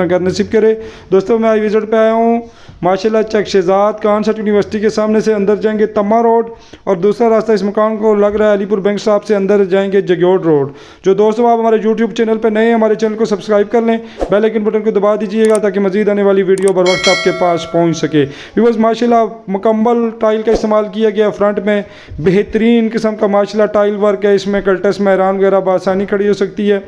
कर नसीब करे। दोस्तों मैं आज विज़िट पे आया हूँ माशाल्लाह चक शहजाद कानसट यूनिवर्सिटी के सामने से अंदर जाएंगे तम्मा रोड, और दूसरा रास्ता इस मकान को लग रहा है अलीपुर बैंक साहब से अंदर जाएंगे जगोड़ रोड। जो दोस्तों आप हमारे यूट्यूब चैनल पर नए हैं, हमारे चैनल को सब्सक्राइब कर लें, बेल आइकन बटन को दबा दीजिएगा ताकि मजीद आने वाली वीडियो बर वक्त आपके पास पहुँच सके। व्यूअर्स माशाल्लाह मुकम्मल टाइल का इस्तेमाल किया गया, फ्रंट में बेहतरीन किस्म का माशाल्लाह टाइल वर्क है, इसमें कल्टस मेहरान वगैरह बआसानी खड़ी हो सकती है।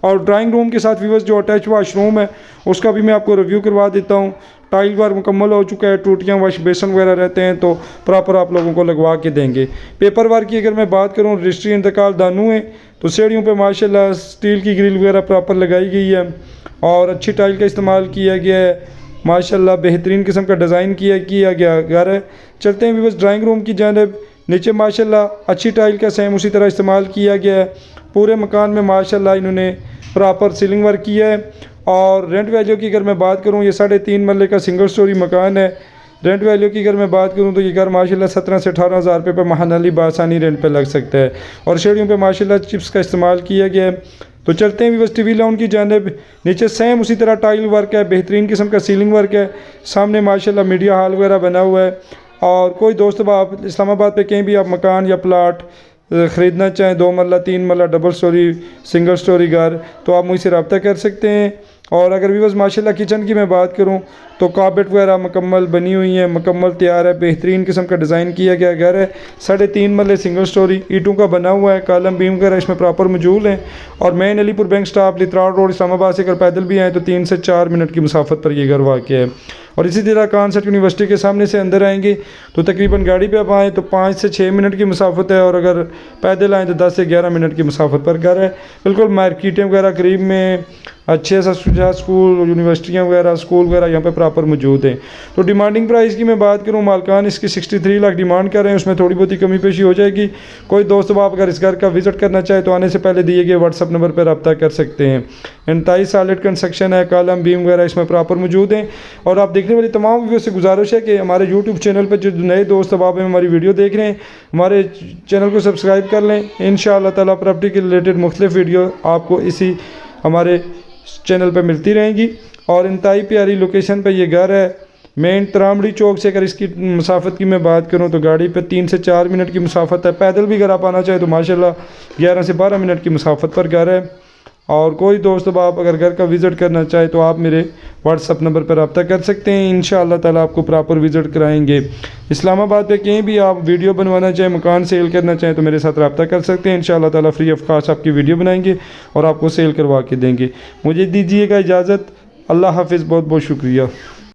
और ड्राइंग रूम के साथ व्यूअर्स जो अटैच वाशरूम है उसका भी मैं आपको रिव्यू करवा देता हूँ। टाइल वर्क मुकम्मल हो चुका है, टूटियाँ वाश बेसन वगैरह रहते हैं तो प्रॉपर आप लोगों को लगवा के देंगे। पेपर वर्क की अगर मैं बात करूँ, रजिस्ट्री इंतकाल दानू है, तो सीढ़ियों पे माशाल्लाह स्टील की ग्रिल वगैरह प्रॉपर लगाई गई है और अच्छी टाइल का इस्तेमाल किया गया है। माशाल्लाह बेहतरीन किस्म का डिज़ाइन किया गया घर है। चलते हैं व्यूअर्स ड्राइंग रूम की जानिब। नीचे माशाल्लाह अच्छी टाइल का सेम उसी तरह इस्तेमाल किया गया है। पूरे मकान में माशाल्लाह इन्होंने प्रॉपर सीलिंग वर्क किया है। और रेंट वैल्यू की अगर मैं बात करूं, ये 3.5 मरले का सिंगल स्टोरी मकान है। रेंट वैल्यू की अगर मैं बात करूं तो ये घर माशाल्लाह 17 से 18 हज़ार रुपये पर महानाली बआसानी रेंट पे लग सकता है। और सीढ़ियों पे माशाल्लाह चिप्स का इस्तेमाल किया गया है। तो चलते हैं व्यूअर्स टीवी लाउंज की जानिब। नीचे सेम उसी तरह टाइल वर्क है, बेहतरीन किस्म का सीलिंग वर्क है। सामने माशाल्लाह मीडिया हॉल वगैरह बना हुआ है। और कोई दोस्त आप इस्लामाबाद पे कहीं भी आप मकान या प्लाट ख़रीदना चाहें, 2 मरला 3 मरला डबल स्टोरी सिंगल स्टोरी घर, तो आप मुझसे रब्ता कर सकते हैं। और अगर व्यूअर्स माशाल्लाह किचन की मैं बात करूं तो कारपेट वगैरह मुकम्मल बनी हुई है, मुकम्मल तैयार है, बेहतरीन किस्म का डिज़ाइन किया गया घर है। 3.5 मरले सिंगल स्टोरी ईंटों का बना हुआ है, कॉलम बीम वगैरह इसमें प्रॉपर मौजूद हैं। और मेन अलीपुर बैंक स्टॉप लित्राड़ रोड इस्लामाबाद से अगर पैदल भी आएँ तो 3 से 4 मिनट की मुसाफत पर ये घर वाक़ है। और इसी तरह कानसट यूनिवर्सिटी के सामने से अंदर आएंगे तो तकरीबन गाड़ी पे आप आएँ तो 5 से 6 मिनट की मुसाफत है, और अगर पैदल आएँ तो 10 से 11 मिनट की मुसाफत पर घर है। बिल्कुल मार्केटें वगैरह करीब में, अच्छे सा स्कूल यूनिवर्सिटियाँ वगैरह स्कूल वगैरह यहाँ पे प्रॉपर मौजूद हैं। तो डिमांडिंग प्राइस की मैं बात करूँ, मालकान इसकी 63 लाख डिमांड कर रहे हैं, उसमें थोड़ी बहुत ही कमी पेशी हो जाएगी। कोई दोस्त आप अगर इस घर का विज़िट करना चाहे तो आने से पहले दिए गए व्हाट्सअप नंबर पर रब्ता कर सकते हैं। इंतहाई सॉलिड कंस्ट्रक्शन है, कॉलम बीम वगैरह इसमें प्रॉपर मौजूद हैं। और आप देखने वाली तमाम व्यूअर्स से गुजारिश है कि हमारे यूट्यूब चैनल पर जो नए दोस्त अब आप हमारी वीडियो देख रहे हैं, हमारे चैनल को सब्सक्राइब कर लें। इंशाअल्लाह ताला प्रॉपर्टी के रिलेटेड मुख्तलिफ वीडियो आपको इसी हमारे चैनल पे मिलती रहेंगी। और इंतहाई प्यारी लोकेशन पे ये घर है। मेन तरामड़ी चौक से अगर इसकी मुसाफत की मैं बात करूं तो गाड़ी पे 3 से 4 मिनट की मुसाफत है। पैदल भी अगर आप आना चाहे तो माशाल्लाह 11 से 12 मिनट की मुसाफत पर घर है। और कोई दोस्त आप अगर घर का विज़िट करना चाहे तो आप मेरे व्हाट्सअप नंबर पर रब्ता कर सकते हैं। इंशाअल्लाह ताला आपको प्रॉपर विज़िट कराएंगे। इस्लामाबाद पे कहीं भी आप वीडियो बनवाना चाहें, मकान सेल करना चाहें तो मेरे साथ रब्ता कर सकते हैं। इंशाअल्लाह ताला फ्री ऑफ कॉस्ट आपकी वीडियो बनाएंगे और आपको सेल करवा के देंगे। मुझे दीजिएगा इजाज़त। अल्लाह हाफ़िज़, बहुत बहुत शुक्रिया।